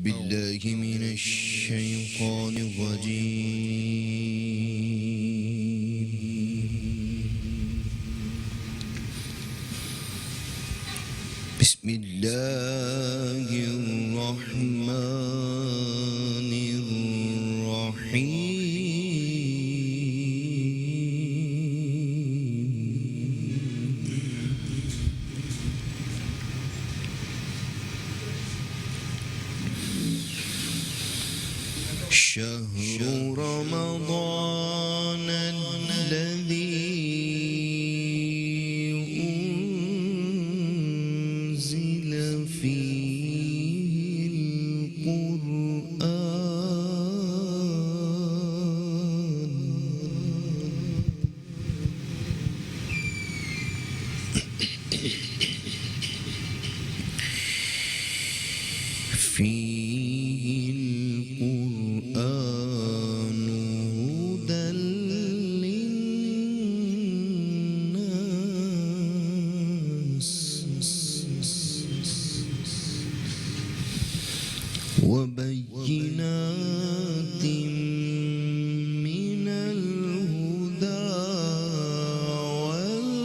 بالله من الشيطان الرجيم. بسم الله الرحمن الرحيم. شهر رمضان الذي أنزل فيه القرآن فيه القرآن هدى للناس وبينات من الهدى والفرقان.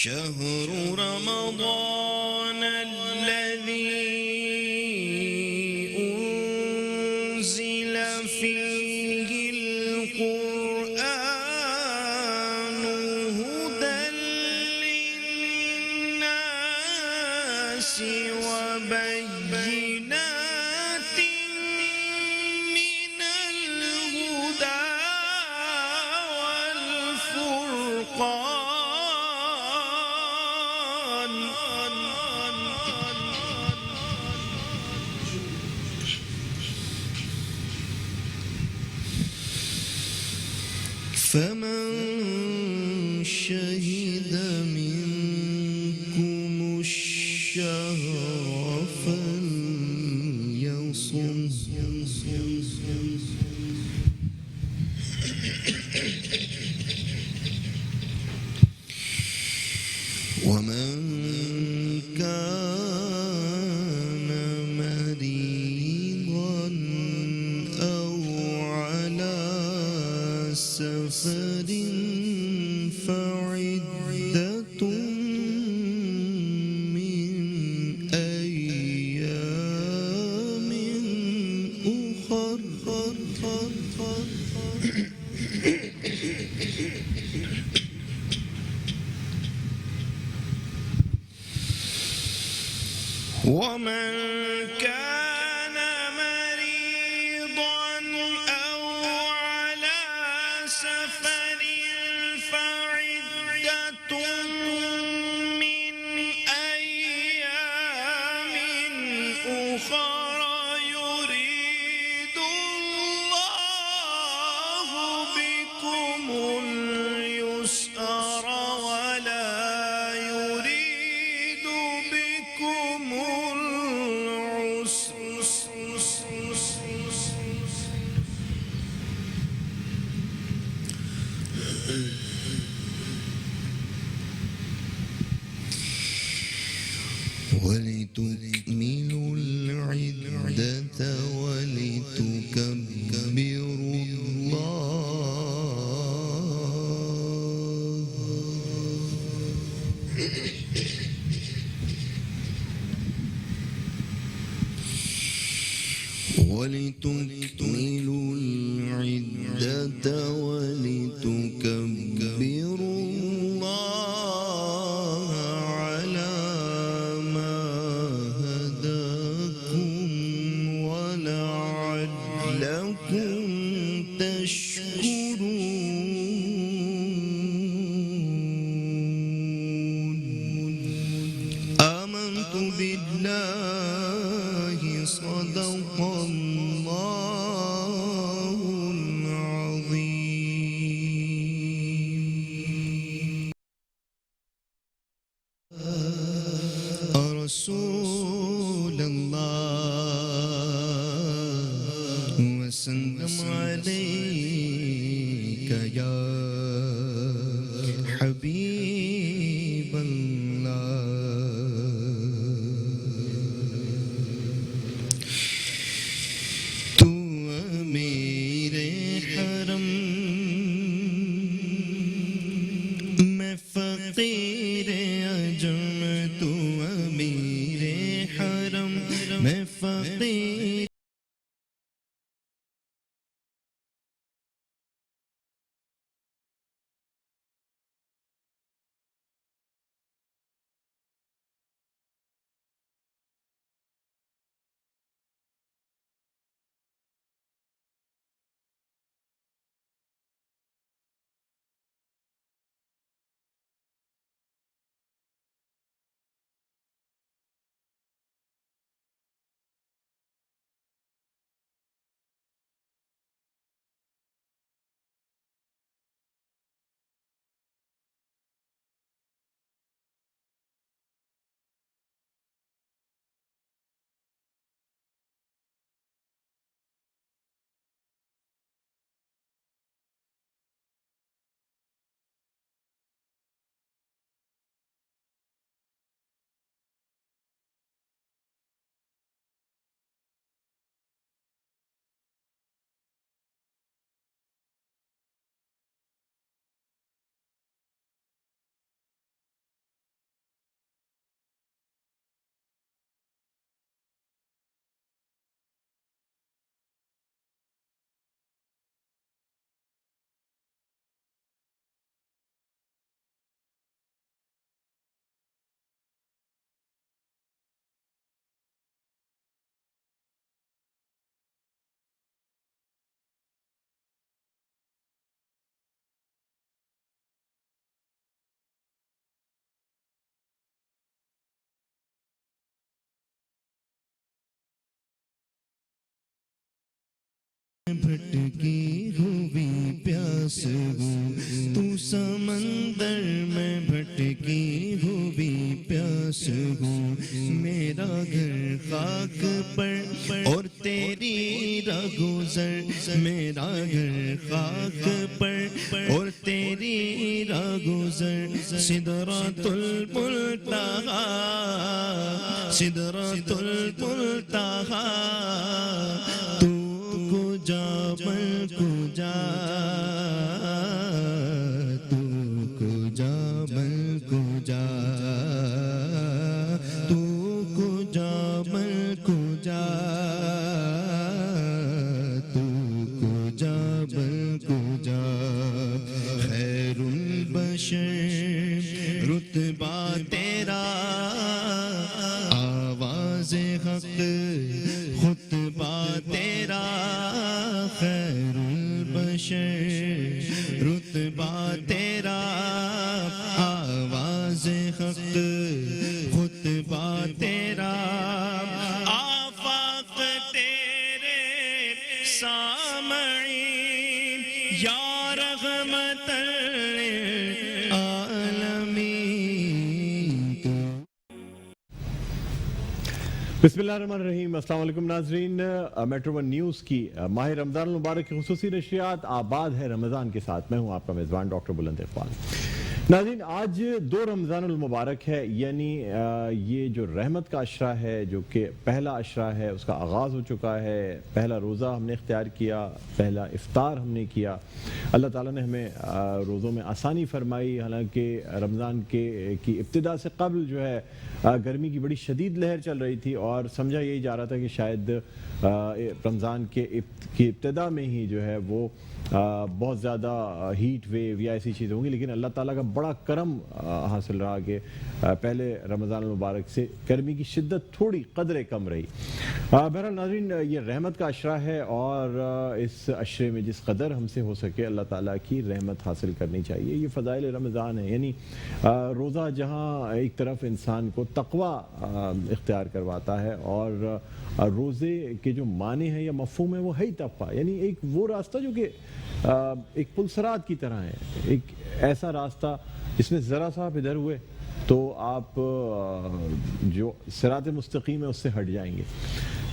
شهر رمضان الذي أنزل فيه القرآن هدى للناس وبينات من الهدى والفرقان. فمن شهد منكم الشهر فليصم. ومن كان مريضا أو على سفر فعدة من أيام أخر. ومن كان مريضا أو على سفر فعدة من أيام أخر يريد الله بكم اليسر ولا يريد بكم ولتكملوا العدة ولتكبروا الله ولتكملوا العدة ولتكبروا الله على ما هداكم ولعلكم تشكرون. آمنت بالله صدق الله العظيم. رسول الله وسلم عليك يا حبيب الله. تو امیر حرم میں فقیر عجم، تو امیر حرم میں فقیر بھٹکی ہوئی پیاس ہوں، تو سمندر میں بھٹکی ہوئی پیاس ہوں. میرا گھر خاک پر اور تیری راہ گزر، میرا گھر خاک پر اور تیری راہ گزر. سدرۃ المنتہا، سدرۃ المنتہا، تو جا مل کو جا، تو کو جا مل کو جا، تو کو جا مل کو جا، تو کو جا مل کو جا. خیر البشر رتبہ تیرا، آواز حق خطبہ تیرا. خیر البشر رتبہ تیرا، آواز حق خطبہ تیرا. آفاق تیرے سامعین یا رحمت للعالمین. بسم اللہ الرحمن الرحیم. السلام علیکم ناظرین. میٹرو ون نیوز کی ماہ رمضان المبارک کی خصوصی نشریات آباد ہے رمضان کے ساتھ. میں ہوں آپ کا میزبان ڈاکٹر بلند اقبال. ناظرین، آج 2 رمضان المبارک ہے، یعنی یہ جو رحمت کا عشرہ ہے، جو کہ پہلا عشرہ ہے، اس کا آغاز ہو چکا ہے. پہلا روزہ ہم نے اختیار کیا، پہلا افطار ہم نے کیا. اللہ تعالیٰ نے ہمیں روزوں میں آسانی فرمائی. حالانکہ رمضان کی ابتدا سے قبل جو ہے گرمی کی بڑی شدید لہر چل رہی تھی، اور سمجھا یہی جا رہا تھا کہ شاید رمضان کی ابتدا میں ہی جو ہے وہ بہت زیادہ ہیٹ ویو یا ایسی چیزیں ہوں گی. لیکن اللہ تعالیٰ کا بڑا کرم حاصل رہا کہ پہلے رمضان المبارک سے گرمی کی شدت تھوڑی قدرے کم رہی. بہرحال ناظرین، یہ رحمت کا عشرہ ہے، اور اس عشرے میں جس قدر ہم سے ہو سکے اللہ تعالیٰ کی رحمت حاصل کرنی چاہیے. یہ فضائل رمضان ہے، یعنی روزہ جہاں ایک طرف انسان کو تقوی اختیار کرواتا ہے، اور روزے کے جو معنی ہے یا مفہوم ہے وہ ہے ہی تقوی، یعنی ایک وہ راستہ جو کہ ایک پلسرات کی طرح ہے، ایک ایسا راستہ جس میں ذرا سا آپ ادھر ہوئے تو آپ جو صراط مستقیم ہے اس سے ہٹ جائیں گے.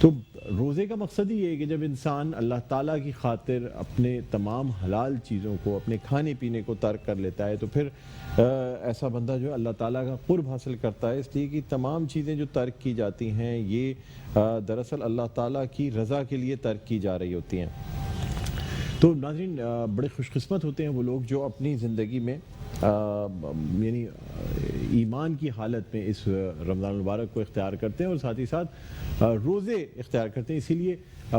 تو روزے کا مقصد ہی یہ ہے کہ جب انسان اللہ تعالیٰ کی خاطر اپنے تمام حلال چیزوں کو، اپنے کھانے پینے کو ترک کر لیتا ہے، تو پھر ایسا بندہ جو ہے اللہ تعالیٰ کا قرب حاصل کرتا ہے، اس لیے کہ تمام چیزیں جو ترک کی جاتی ہیں یہ دراصل اللہ تعالیٰ کی رضا کے لیے ترک کی جا رہی ہوتی ہیں۔ تو ناظرین، بڑے خوش قسمت ہوتے ہیں وہ لوگ جو اپنی زندگی میں یعنی ایمان کی حالت میں اس رمضان المبارک کو اختیار کرتے ہیں اور ساتھ ہی ساتھ روزے اختیار کرتے ہیں۔ اسی لیے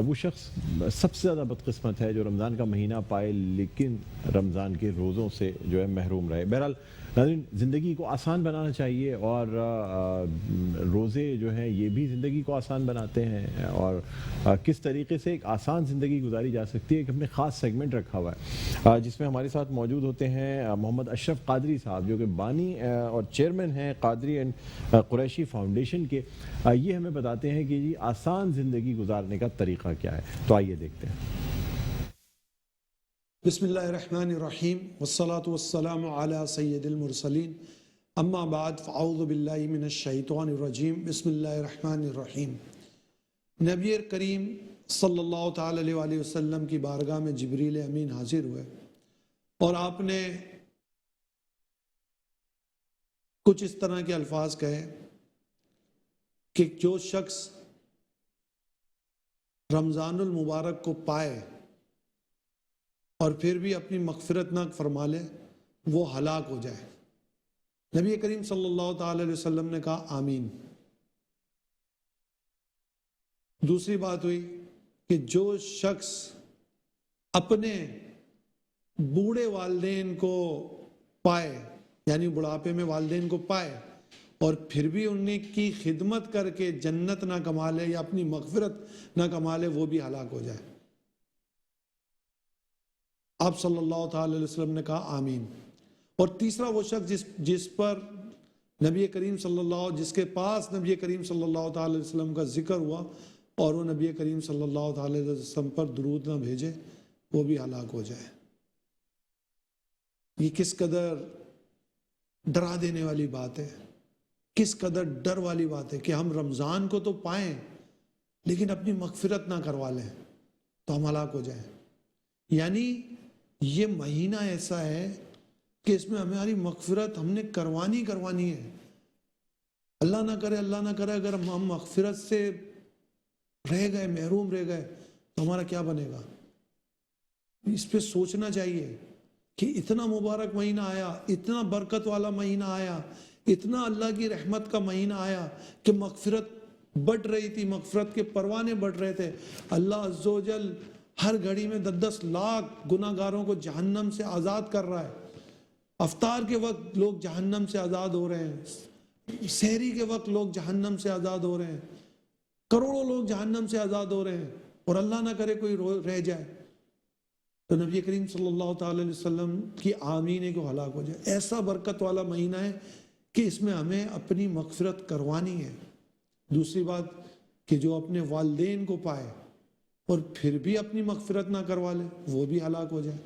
وہ شخص سب سے زیادہ بدقسمت ہے جو رمضان کا مہینہ پائے لیکن رمضان کے روزوں سے جو ہے محروم رہے۔ بہرحال ناظرین، زندگی کو آسان بنانا چاہیے اور روزے جو ہیں یہ بھی زندگی کو آسان بناتے ہیں، اور کس طریقے سے ایک آسان زندگی گزاری جا سکتی ہے ایک ہم نے خاص سیگمنٹ رکھا ہوا ہے جس میں ہمارے ساتھ موجود ہوتے ہیں محمد اشرف قادری صاحب، جو کہ بانی اور چیئرمین ہیں قادری اینڈ قریشی فاؤنڈیشن کے۔ یہ ہمیں بتاتے ہیں کہ یہ آسان زندگی گزارنے کا طریقہ کیا ہے، تو آئیے دیکھتے ہیں۔ بسم اللہ الرحمن الرحیم والصلاة والسلام علی سید المرسلین، اما بعد فاعوذ باللہ من الشیطان الرجیم، بسم اللہ الرحمن الرحیم۔ نبی کریم صلی اللہ تعالی علیہ وآلہ وسلم کی بارگاہ میں جبریل امین حاضر ہوئے اور آپ نے کچھ اس طرح کے الفاظ کہے کہ جو شخص رمضان المبارک کو پائے اور پھر بھی اپنی مغفرت نہ فرما لے وہ ہلاک ہو جائے۔ نبی کریم صلی اللہ تعالی علیہ وسلم نے کہا آمین۔ دوسری بات ہوئی کہ جو شخص اپنے بوڑھے والدین کو پائے، یعنی بڑھاپے میں والدین کو پائے اور پھر بھی ان کی خدمت کر کے جنت نہ کما لے یا اپنی مغفرت نہ کما لے وہ بھی ہلاک ہو جائے۔ آپ صلی اللہ تعالی علیہ وسلم نے کہا آمین۔ اور تیسرا وہ شخص جس پر نبی کریم جس کے پاس نبی کریم صلی اللہ تعالی علیہ وسلم کا ذکر ہوا اور وہ نبی کریم صلی اللہ تعالی علیہ وسلم پر درود نہ بھیجے وہ بھی ہلاک ہو جائے۔ یہ کس قدر ڈرا دینے والی بات ہے، کس قدر ڈر والی بات ہے کہ ہم رمضان کو تو پائیں لیکن اپنی مغفرت نہ کروا لیں تو ہم ہلاک ہو جائیں۔ یعنی یہ مہینہ ایسا ہے کہ اس میں ہماری مغفرت ہم نے کروانی ہے۔ اللہ نہ کرے اگر ہم مغفرت سے رہ گئے، محروم رہ گئے تو ہمارا کیا بنے گا؟ اس پہ سوچنا چاہیے کہ اتنا مبارک مہینہ آیا، اتنا برکت والا مہینہ آیا، اتنا اللہ کی رحمت کا مہینہ آیا کہ مغفرت بڑھ رہی تھی، مغفرت کے پروانے بڑھ رہے تھے۔ اللہ عز و جل ہر گھڑی میں 10 لاکھ گناہ گاروں کو جہنم سے آزاد کر رہا ہے۔ افطار کے وقت لوگ جہنم سے آزاد ہو رہے ہیں، سحری کے وقت لوگ جہنم سے آزاد ہو رہے ہیں، کروڑوں لوگ جہنم سے آزاد ہو رہے ہیں، اور اللہ نہ کرے کوئی رہ جائے تو نبی کریم صلی اللہ تعالی علیہ وسلم کی آمین ہے کہ ہلاک ہو جائے۔ ایسا برکت والا مہینہ ہے کہ اس میں ہمیں اپنی مغفرت کروانی ہے۔ دوسری بات کہ جو اپنے والدین کو پائے اور پھر بھی اپنی مغفرت نہ کروا لے وہ بھی ہلاک ہو جائے،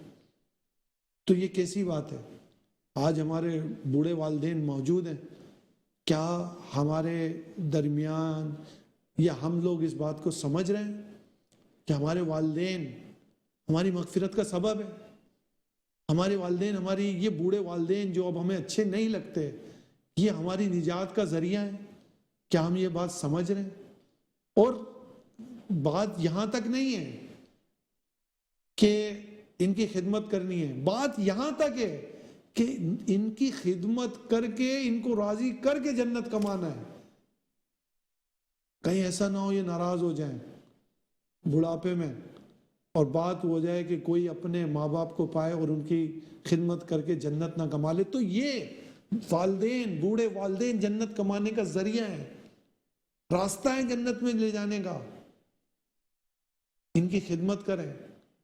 تو یہ کیسی بات ہے؟ آج ہمارے بوڑھے والدین موجود ہیں، کیا ہمارے درمیان یا ہم لوگ اس بات کو سمجھ رہے ہیں کہ ہمارے والدین ہماری مغفرت کا سبب ہے؟ ہمارے والدین، یہ بوڑھے والدین جو اب ہمیں اچھے نہیں لگتے، یہ ہماری نجات کا ذریعہ ہے؟ کیا ہم یہ بات سمجھ رہے ہیں؟ اور بات یہاں تک نہیں ہے کہ ان کی خدمت کرنی ہے، بات یہاں تک ہے کہ ان کی خدمت کر کے ان کو راضی کر کے جنت کمانا ہے۔ کہیں ایسا نہ ہو یہ ناراض ہو جائیں بڑھاپے میں اور بات ہو جائے کہ کوئی اپنے ماں باپ کو پائے اور ان کی خدمت کر کے جنت نہ کما لے، تو یہ والدین، بوڑھے والدین جنت کمانے کا ذریعہ ہے، راستہ ہے جنت میں لے جانے کا۔ ان کی خدمت کریں۔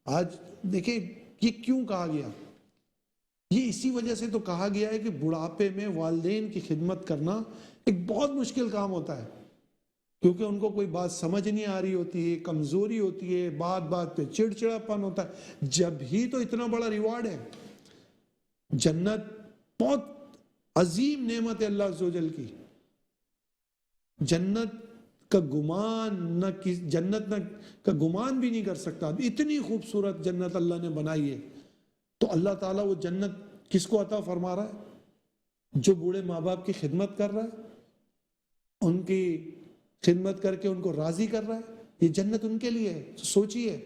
آج دیکھیں یہ کیوں کہا گیا، یہ اسی وجہ سے تو کہا گیا ہے کہ بڑھاپے میں والدین کی خدمت کرنا ایک بہت مشکل کام ہوتا ہے، کیونکہ ان کو کوئی بات سمجھ نہیں آ رہی ہوتی ہے، کمزوری ہوتی ہے، بات بات پہ چڑچڑاپن ہوتا ہے۔ جب ہی تو اتنا بڑا ریوارڈ ہے، جنت بہت عظیم نعمت ہے اللہ عز و جل کی۔ جنت کا گمان نہ جنت نہ کا گمان بھی نہیں کر سکتا. اتنی خوبصورت جنت اللہ نے بنائی ہے. تو اللہ تعالیٰ وہ جنت کس کو عطا فرما رہا ہے؟ جو بوڑھے ماں باپ کی خدمت کر رہا ہے, ان کی خدمت کر کے ان کو راضی کر رہا ہے. یہ جنت ان کے لیے ہے. سوچئے,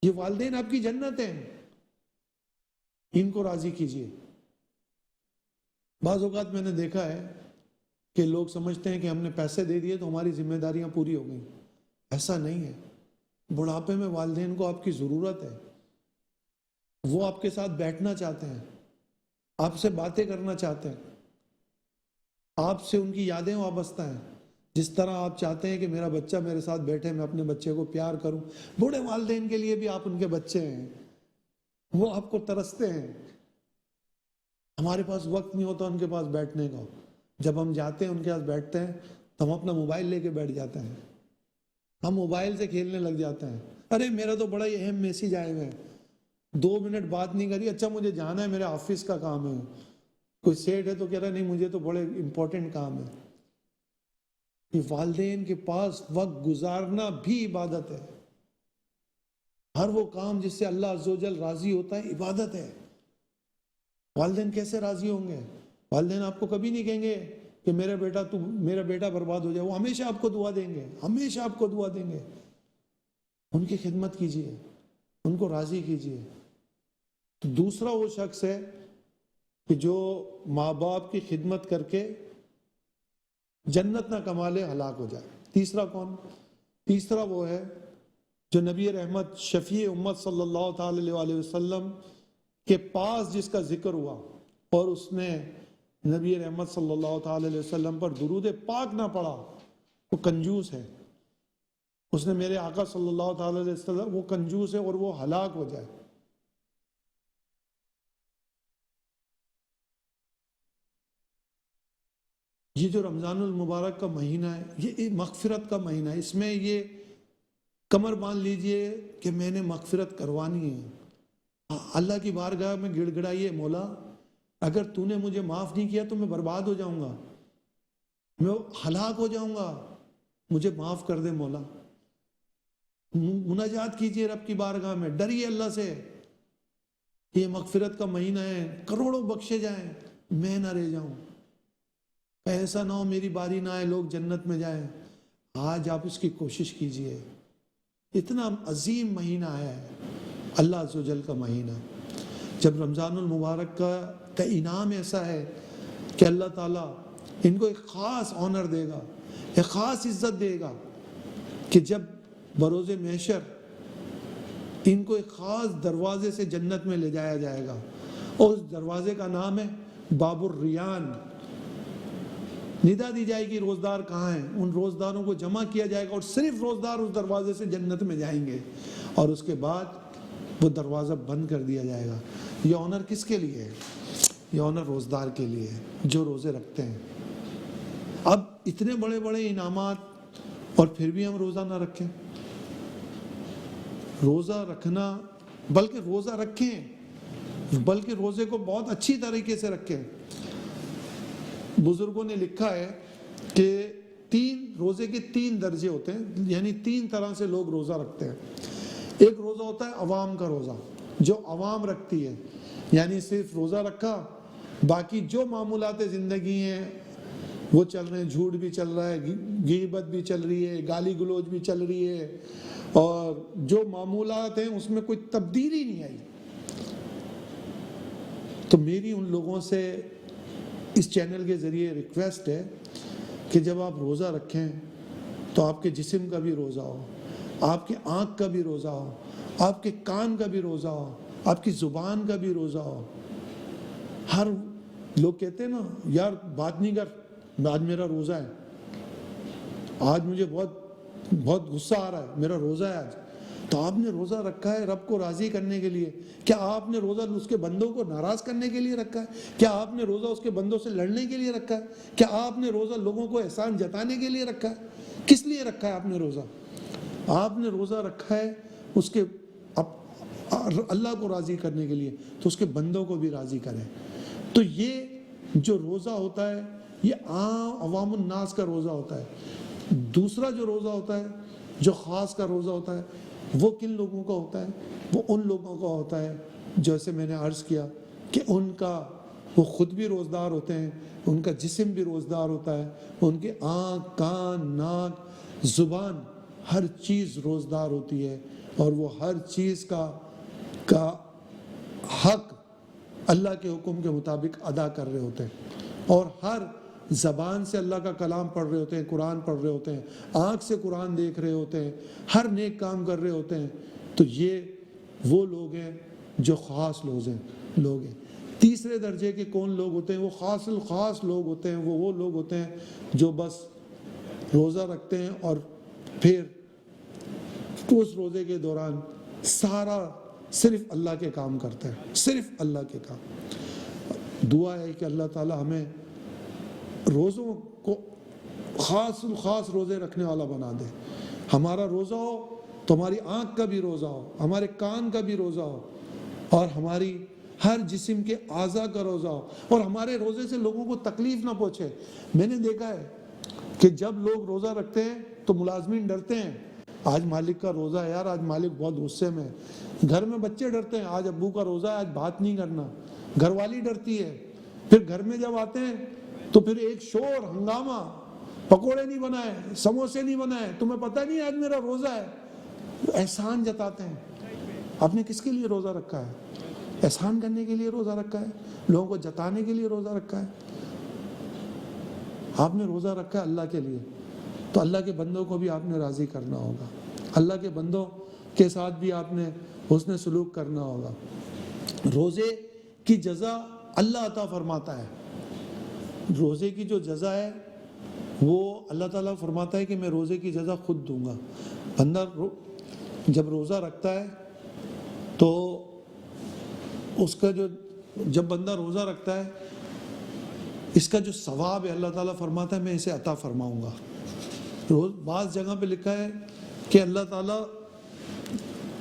یہ والدین آپ کی جنت ہیں, ان کو راضی کیجئے. بعض اوقات میں نے دیکھا ہے کہ لوگ سمجھتے ہیں کہ ہم نے پیسے دے دیے تو ہماری ذمہ داریاں پوری ہو گئیں. ایسا نہیں ہے. بڑھاپے میں والدین کو آپ کی ضرورت ہے. وہ آپ کے ساتھ بیٹھنا چاہتے ہیں, آپ سے باتیں کرنا چاہتے ہیں, آپ سے ان کی یادیں وابستہ ہیں. جس طرح آپ چاہتے ہیں کہ میرا بچہ میرے ساتھ بیٹھے, میں اپنے بچے کو پیار کروں, بوڑھے والدین کے لیے بھی آپ ان کے بچے ہیں. وہ آپ کو ترستے ہیں. ہمارے پاس وقت نہیں ہوتا ان کے پاس بیٹھنے کا. جب ہم جاتے ہیں ان کے پاس بیٹھتے ہیں تو ہم اپنا موبائل لے کے بیٹھ جاتے ہیں. ہم موبائل سے کھیلنے لگ جاتے ہیں. ارے میرا تو بڑا ہی اہم میسج آئے ہوئے ہیں, 2 منٹ بات نہیں کری, اچھا مجھے جانا ہے, میرے آفس کا کام ہے. کوئی سیٹ ہے تو کہہ رہا ہے نہیں مجھے تو بڑے امپورٹنٹ کام ہے. یہ والدین کے پاس وقت گزارنا بھی عبادت ہے. ہر وہ کام جس سے اللہ عز و جل راضی ہوتا ہے عبادت ہے. والدین کیسے راضی ہوں گے؟ والدین آپ کو کبھی نہیں کہیں گے کہ میرا بیٹا برباد ہو جائے. وہ ہمیشہ آپ کو دعا دیں گے, ہمیشہ آپ کو دعا دیں گے. ان کی خدمت کیجئے, ان کو راضی کیجئے. دوسرا وہ شخص ہے کہ جو ماں باپ کی خدمت کر کے جنت نہ کما لے, ہلاک ہو جائے. تیسرا کون؟ تیسرا وہ ہے جو نبی رحمت شفیع امت صلی اللہ تعالی علیہ وسلم کے پاس جس کا ذکر ہوا اور اس نے نبی رحمت صلی اللہ تعالی علیہ وسلم پر درود پاک نہ پڑھا, وہ کنجوس ہے. اس نے میرے آقا صلی اللہ تعالی علیہ وسلم, وہ کنجوس ہے اور وہ ہلاک ہو جائے. یہ جو رمضان المبارک کا مہینہ ہے یہ مغفرت کا مہینہ ہے. اس میں یہ کمر باندھ لیجئے کہ میں نے مغفرت کروانی ہے. اللہ کی بارگاہ میں گڑ گڑائیے, مولا اگر تو نے مجھے معاف نہیں کیا تو میں برباد ہو جاؤں گا, میں ہلاک ہو جاؤں گا, مجھے معاف کر دے مولا. مناجات کیجئے رب کی بارگاہ میں, ڈریے اللہ سے. یہ مغفرت کا مہینہ ہے, کروڑوں بخشے جائیں, میں نہ رہ جاؤں. ایسا نہ ہو میری باری نہ آئے لوگ جنت میں جائیں. آج آپ اس کی کوشش کیجئے. اتنا عظیم مہینہ ہے اللہ عز و جل کا مہینہ. جب رمضان المبارک کا انعام ایسا ہے کہ اللہ تعالیٰ ان کو ایک خاص آنر دے گا, ایک خاص عزت دے گا کہ جب بروز محشر ان کو ایک خاص دروازے سے جنت میں لے جایا جائے گا, اور اس دروازے کا نام ہے باب الریان. ندا دی جائے گی روزدار کہاں ہیں, ان روزداروں کو جمع کیا جائے گا اور صرف روزدار اس دروازے سے جنت میں جائیں گے, اور اس کے بعد وہ دروازہ بند کر دیا جائے گا. یہ آنر کس کے لیے ہے؟ یہ آنر روزدار کے لیے ہے جو روزے رکھتے ہیں. اب اتنے بڑے بڑے انعامات اور پھر بھی ہم روزہ نہ رکھیں. روزہ رکھنا, بلکہ روزہ رکھیں, بلکہ روزے کو بہت اچھی طریقے سے رکھیں. بزرگوں نے لکھا ہے کہ روزے کے 3 درجے ہوتے ہیں, یعنی 3 طرح سے لوگ روزہ رکھتے ہیں. ایک روزہ ہوتا ہے عوام کا روزہ, جو عوام رکھتی ہے, یعنی صرف روزہ رکھا, باقی جو معمولات زندگی ہیں وہ چل رہے ہیں. جھوٹ بھی چل رہا ہے, غیبت بھی چل رہی ہے, گالی گلوچ بھی چل رہی ہے, اور جو معمولات ہیں اس میں کوئی تبدیلی نہیں آئی. تو میری ان لوگوں سے اس چینل کے ذریعے ریکویسٹ ہے کہ جب آپ روزہ رکھیں تو آپ کے جسم کا بھی روزہ ہو, آپ کے آنکھ کا بھی روزہ ہو, آپ کے کان کا بھی روزہ ہو, آپ کی زبان کا بھی روزہ ہو. ہر لوگ کہتے ہیں نا یار بات نہیں کر, آج میرا روزہ ہے, آج مجھے بہت غصہ آ رہا ہے, میرا روزہ ہے آج. تو آپ نے روزہ رکھا ہے رب کو راضی کرنے کے لیے. کیا آپ نے روزہ اس کے بندوں کو ناراض کرنے کے لیے رکھا ہے؟ کیا آپ نے روزہ اس کے بندوں سے لڑنے کے لیے رکھا ہے؟ کیا آپ نے روزہ لوگوں کو احسان جتانے کے لیے رکھا ہے؟ کس لیے رکھا ہے آپ نے روزہ؟ آپ نے روزہ رکھا ہے اس کے اللہ کو راضی کرنے کے لیے, تو اس کے بندوں کو بھی راضی کریں. تو یہ جو روزہ ہوتا ہے یہ عام عوام الناس کا روزہ ہوتا ہے. دوسرا جو روزہ ہوتا ہے، جو خاص کا روزہ ہوتا ہے، وہ کن لوگوں کا ہوتا ہے؟ وہ ان لوگوں کا ہوتا ہے جیسے میں نے عرض کیا کہ ان کا وہ خود بھی روزدار ہوتے ہیں، ان کا جسم بھی روزدار ہوتا ہے، ان کے آنکھ، کان، ناک، زبان، ہر چیز روزدار ہوتی ہے، اور وہ ہر چیز کا حق اللہ کے حکم کے مطابق ادا کر رہے ہوتے ہیں، اور ہر زبان سے اللہ کا کلام پڑھ رہے ہوتے ہیں، قرآن پڑھ رہے ہوتے ہیں، آنکھ سے قرآن دیکھ رہے ہوتے ہیں، ہر نیک کام کر رہے ہوتے ہیں۔ تو یہ وہ لوگ ہیں جو خاص لوگ ہیں۔ تیسرے درجے کے کون لوگ ہوتے ہیں؟ وہ خاص الخاص لوگ ہوتے ہیں، وہ لوگ ہوتے ہیں جو بس روزہ رکھتے ہیں اور پھر اس روزے کے دوران سارا صرف اللہ کے کام کرتے ہیں، صرف اللہ کے کام۔ دعا ہے کہ اللہ تعالی ہمیں روزوں کو خاص الخاص روزے رکھنے والا بنا دے۔ ہمارا روزہ ہو تو ہماری آنکھ کا بھی روزہ ہو، ہمارے کان کا بھی روزہ ہو، اور ہماری ہر جسم کے اعضاء کا روزہ ہو، اور ہمارے روزے سے لوگوں کو تکلیف نہ پہنچے۔ میں نے دیکھا ہے کہ جب لوگ روزہ رکھتے ہیں تو ملازمین ڈرتے ہیں، آج مالک کا روزہ ہے یار، آج مالک بہت غصے میں ہے۔ گھر میں بچے ڈرتے ہیں، آج ابو کا روزہ ہے، آج بات نہیں کرنا۔ گھر والی ڈرتی ہے، پھر گھر میں جب آتے ہیں تو پھر ایک شور، ہنگامہ، پکوڑے نہیں بنائے، سموسے نہیں بنائے، تمہیں پتہ نہیں آج میرا روزہ ہے۔ احسان جتاتے ہیں۔ آپ نے کس کے لیے روزہ رکھا ہے؟ احسان کرنے کے لیے روزہ رکھا ہے؟ لوگوں کو جتانے کے لیے روزہ رکھا ہے؟ آپ نے روزہ رکھا ہے اللہ کے لیے، تو اللہ کے بندوں کو بھی آپ نے راضی کرنا ہوگا، اللہ کے بندوں کے ساتھ بھی آپ نے حسن سلوک کرنا ہوگا۔ روزے کی جزا اللہ عطا فرماتا ہے۔ روزے کی جو جزا ہے وہ اللہ تعالیٰ فرماتا ہے کہ میں روزے کی جزا خود دوں گا۔ بندہ جب روزہ رکھتا ہے تو اس کا جب بندہ روزہ رکھتا ہے، اس کا جو ثواب ہے اللہ تعالیٰ فرماتا ہے میں اسے عطا فرماؤں گا۔ بعض جگہ پہ لکھا ہے کہ اللہ تعالیٰ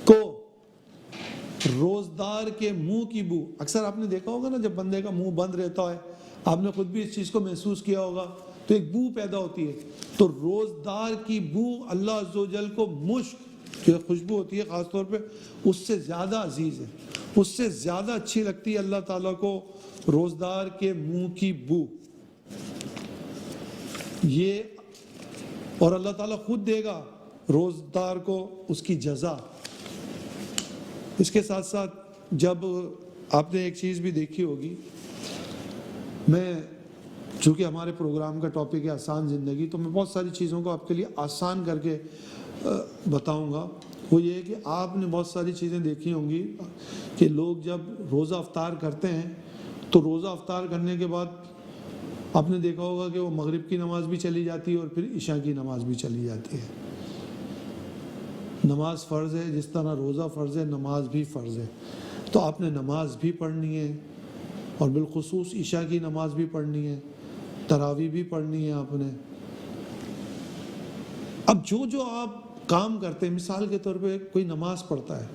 کو روزدار کے منہ کی بو، اکثر آپ نے دیکھا ہوگا نا جب بندے کا منہ بند رہتا ہے، آپ نے خود بھی اس چیز کو محسوس کیا ہوگا، تو ایک بو پیدا ہوتی ہے، تو روزدار کی بو اللہ عز و جل کو مشک جو خوشبو ہوتی ہے خاص طور پہ اس سے زیادہ عزیز ہے، اس سے زیادہ اچھی لگتی ہے اللہ تعالیٰ کو روزدار کے منہ کی بو۔ یہ اور اللہ تعالیٰ خود دے گا روزدار کو اس کی جزا۔ اس کے ساتھ ساتھ جب آپ نے ایک چیز بھی دیکھی ہوگی، میں چونکہ ہمارے پروگرام کا ٹاپک ہے آسان زندگی، تو میں بہت ساری چیزوں کو آپ کے لیے آسان کر کے بتاؤں گا۔ وہ یہ ہے کہ آپ نے بہت ساری چیزیں دیکھی ہوں گی کہ لوگ جب روزہ افطار کرتے ہیں تو روزہ افطار کرنے کے بعد آپ نے دیکھا ہوگا کہ وہ مغرب کی نماز بھی چلی جاتی ہے اور پھر عشاء کی نماز بھی چلی جاتی ہے۔ نماز فرض ہے، جس طرح روزہ فرض ہے نماز بھی فرض ہے، تو آپ نے نماز بھی پڑھنی ہے، اور بالخصوص عشاء کی نماز بھی پڑھنی ہے، تراویح بھی پڑھنی ہے آپ نے۔ اب جو آپ کام کرتے ہیں، مثال کے طور پہ کوئی نماز پڑھتا ہے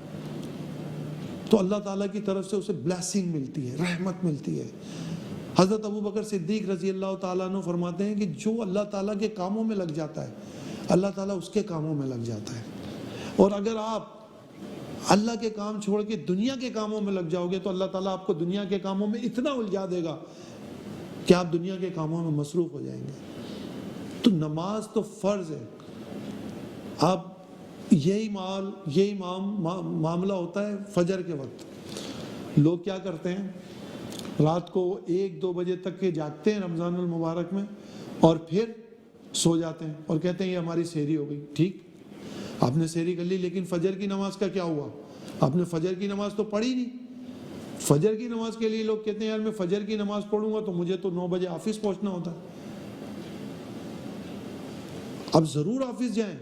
تو اللہ تعالیٰ کی طرف سے اسے بلیسنگ ملتی ہے، رحمت ملتی ہے۔ حضرت ابو بکر صدیق رضی اللہ تعالیٰ عنہ فرماتے ہیں کہ جو اللہ تعالیٰ کے کاموں میں لگ جاتا ہے اللہ تعالیٰ اس کے کاموں میں لگ جاتا ہے، اور اگر آپ اللہ کے کام چھوڑ کے دنیا کے کاموں میں لگ جاؤ گے تو اللہ تعالیٰ آپ کو دنیا کے کاموں میں اتنا الجھا دے گا کہ آپ دنیا کے کاموں میں مصروف ہو جائیں گے۔ تو نماز تو فرض ہے۔ اب یہی معاملہ ہوتا ہے فجر کے وقت۔ لوگ کیا کرتے ہیں، رات کو 1-2 بجے تک کے جاگتے ہیں رمضان المبارک میں، اور پھر سو جاتے ہیں اور کہتے ہیں یہ ہماری سحری ہو گئی۔ ٹھیک، آپ نے سحری کر لی، لیکن فجر کی نماز کا کیا ہوا؟ آپ نے فجر کی نماز تو پڑھی نہیں۔ فجر کی نماز کے لیے لوگ کہتے ہیں یار میں فجر کی نماز پڑھوں گا تو مجھے تو 9 بجے آفس پہنچنا ہوتا ہے۔ اب ضرور آفس جائیں،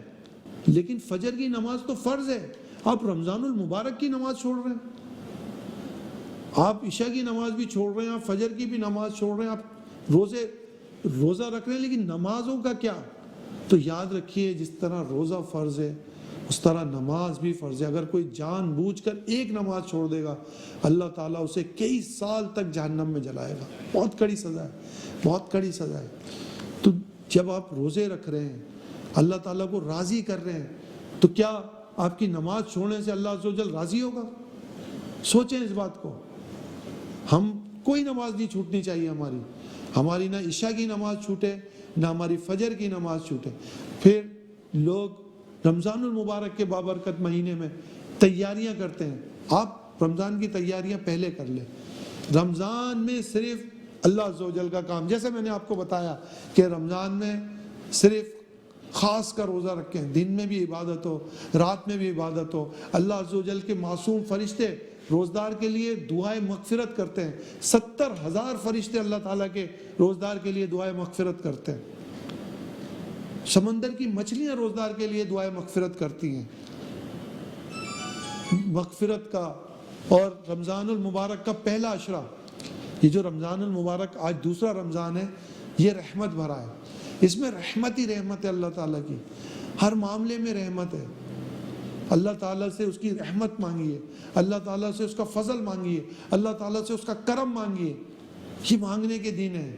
لیکن فجر کی نماز تو فرض ہے۔ آپ رمضان المبارک کی نماز چھوڑ رہے ہیں، آپ عشاء کی نماز بھی چھوڑ رہے ہیں، آپ فجر کی بھی نماز چھوڑ رہے ہیں، آپ روزہ رکھ رہے ہیں، لیکن نمازوں کا کیا؟ تو یاد رکھیے جس طرح روزہ فرض ہے اس طرح نماز بھی فرض ہے۔ اگر کوئی جان بوجھ کر ایک نماز چھوڑ دے گا اللہ تعالیٰ اسے کئی سال تک جہنم میں جلائے گا۔ بہت کڑی سزا ہے، بہت کڑی سزا ہے۔ تو جب آپ روزے رکھ رہے ہیں اللہ تعالیٰ کو راضی کر رہے ہیں، تو کیا آپ کی نماز چھوڑنے سے اللہ عز و جل راضی ہوگا؟ سوچیں اس بات کو. ہم کوئی نماز نہیں چھوٹنی چاہیے ہماری نہ عشاء کی نماز چھوٹے، نہ ہماری فجر کی نماز چھوٹے. پھر لوگ رمضان المبارک کے بابرکت مہینے میں تیاریاں کرتے ہیں. آپ رمضان کی تیاریاں پہلے کر لیں. رمضان میں صرف اللہ عز و جل کا کام، جیسے میں نے آپ کو بتایا کہ رمضان میں صرف خاص کا روزہ رکھیں، دن میں بھی عبادت ہو، رات میں بھی عبادت ہو. اللہ عز و جل کے معصوم فرشتے روزدار کے لیے دعائے مغفرت کرتے ہیں. 70,000 فرشتے اللہ تعالیٰ کے روزدار کے لیے دعائے مغفرت کرتے ہیں. سمندر کی مچھلیاں روزدار کے لیے دعائے مغفرت کرتی ہیں. مغفرت کا اور رمضان المبارک کا پہلا عشرہ، یہ جو رمضان المبارک آج دوسرا رمضان ہے، یہ رحمت بھرا ہے. اس میں رحمت ہی رحمت ہے اللہ تعالیٰ کی. ہر معاملے میں رحمت ہے. اللہ تعالیٰ سے اس کی رحمت مانگیے، اللہ تعالیٰ سے اس کا فضل مانگیے، اللہ تعالیٰ سے اس کا کرم مانگیے. یہ مانگنے کے دن ہے.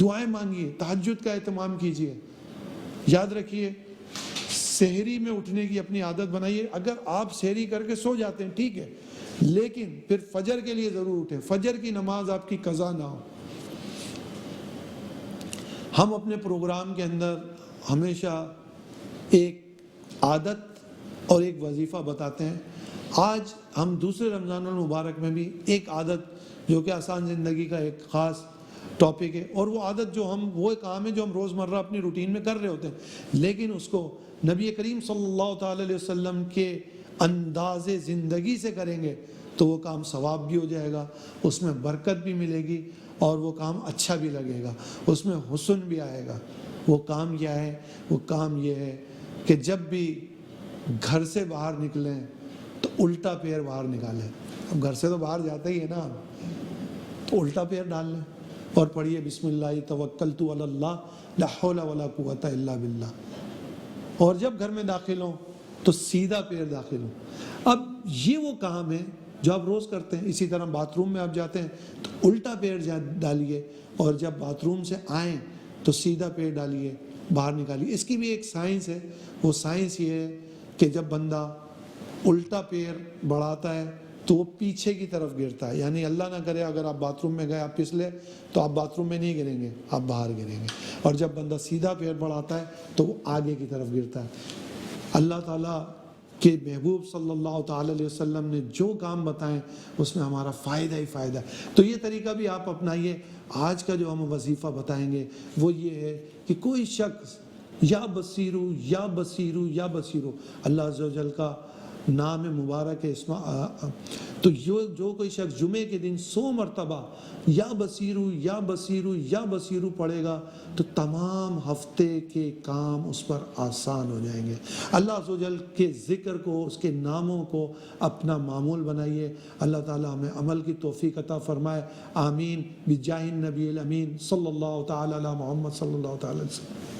دعائیں مانگیے، تہجد کا اہتمام کیجیے. یاد رکھیے سحری میں اٹھنے کی اپنی عادت بنائیے. اگر آپ سحری کر کے سو جاتے ہیں ٹھیک ہے، لیکن پھر فجر کے لیے ضرور اٹھیں. فجر کی نماز آپ کی قضا نہ ہو. ہم اپنے پروگرام کے اندر ہمیشہ ایک عادت اور ایک وظیفہ بتاتے ہیں. آج ہم دوسرے رمضان المبارک میں بھی ایک عادت جو کہ آسان زندگی کا ایک خاص ٹاپک ہے، اور وہ عادت جو وہ کام ہے جو ہم روزمرہ اپنی روٹین میں کر رہے ہوتے ہیں، لیکن اس کو نبی کریم صلی اللہ تعالی علیہ وسلم کے انداز زندگی سے کریں گے تو وہ کام ثواب بھی ہو جائے گا، اس میں برکت بھی ملے گی اور وہ کام اچھا بھی لگے گا، اس میں حسن بھی آئے گا. وہ کام کیا ہے؟ وہ کام یہ ہے کہ جب بھی گھر سے باہر نکلیں تو الٹا پیر باہر نکالیں. اب گھر سے تو باہر جاتے ہی ہے نا، تو الٹا پیر ڈال لیں اور پڑھیے بسم اللہ توکلت علی اللہ لا حول ولا قوت الا باللہ. اور جب گھر میں داخل ہوں تو سیدھا پیر داخل ہوں. اب یہ وہ کام ہے جو آپ روز کرتے ہیں. اسی طرح باتھ روم میں آپ جاتے ہیں تو الٹا پیر ڈالیے، اور جب باتھ روم سے آئیں تو سیدھا پیر ڈالیے، باہر نکالیے. اس کی بھی ایک سائنس ہے. وہ سائنس یہ ہے کہ جب بندہ الٹا پیر بڑھاتا ہے تو وہ پیچھے کی طرف گرتا ہے. یعنی اللہ نہ کرے اگر آپ باتھ روم میں گئے آپ پھسلے تو آپ باتھ روم میں نہیں گریں گے، آپ باہر گریں گے. اور جب بندہ سیدھا پیر بڑھاتا ہے تو وہ آگے کی طرف گرتا ہے. اللہ تعالیٰ کہ محبوب صلی اللہ تعالی علیہ وسلم نے جو کام بتائیں اس میں ہمارا فائدہ ہی فائدہ ہے. تو یہ طریقہ بھی آپ اپنائیے. آج کا جو ہم وظیفہ بتائیں گے وہ یہ ہے کہ کوئی شخص یا بصیرو یا بصیرو یا بصیرو، اللہ عز و جل کا نام مبارک ہے تو جو کوئی شخص جمعے کے دن 100 مرتبہ یا بصیرو یا بصیرو یا بصیرو پڑھے گا تو تمام ہفتے کے کام اس پر آسان ہو جائیں گے. اللہ عز و جل کے ذکر کو، اس کے ناموں کو اپنا معمول بنائیے. اللہ تعالی ہمیں عمل کی توفیق عطا فرمائے. آمین بجاہ النبی الامین صلی اللہ تعالی علی محمد صلی اللہ تعالی علیہ وسلم.